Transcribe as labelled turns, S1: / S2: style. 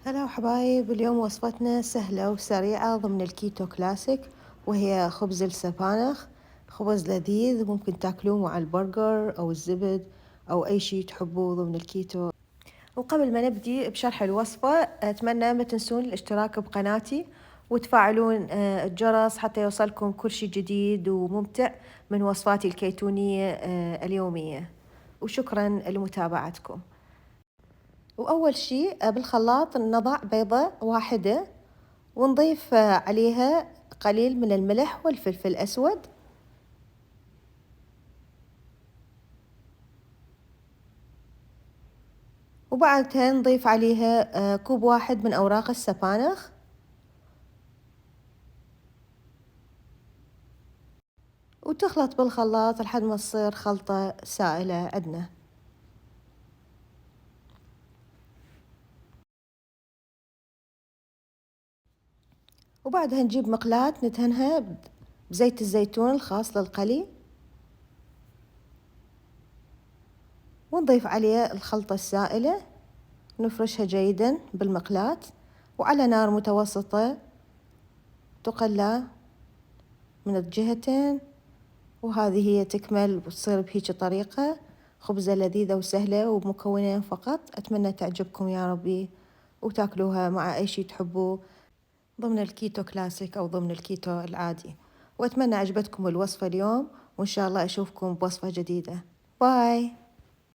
S1: هلا وحبايب، اليوم وصفتنا سهلة وسريعة ضمن الكيتو كلاسيك، وهي خبز السبانخ. خبز لذيذ ممكن تاكلوه مع البرجر أو الزبد أو أي شي تحبوه ضمن الكيتو. وقبل ما نبدي بشرح الوصفة، أتمنى ما تنسون الاشتراك بقناتي وتفعلون الجرس حتى يوصلكم كل شي جديد وممتع من وصفاتي الكيتونية اليومية. وشكرا لمتابعتكم. وأول شي بالخلاط نضع بيضة واحدة ونضيف عليها قليل من الملح والفلفل الأسود، وبعدها نضيف عليها كوب واحد من أوراق السبانخ، وتخلط بالخلاط لحد ما تصير خلطة سائلة عندنا. وبعدها نجيب مقلاة ندهنها بزيت الزيتون الخاص للقلي، ونضيف عليه الخلطة السائلة، نفرشها جيدا بالمقلاة وعلى نار متوسطة تقلى من الجهتين. وهذه هي تكمل وتصير بهيج طريقة خبزة لذيذة وسهلة وبمكونين فقط. أتمنى تعجبكم يا ربي وتاكلوها مع أي شي تحبوه ضمن الكيتو كلاسيك أو ضمن الكيتو العادي. وأتمنى عجبتكم الوصفة اليوم، وإن شاء الله أشوفكم بوصفة جديدة. باي.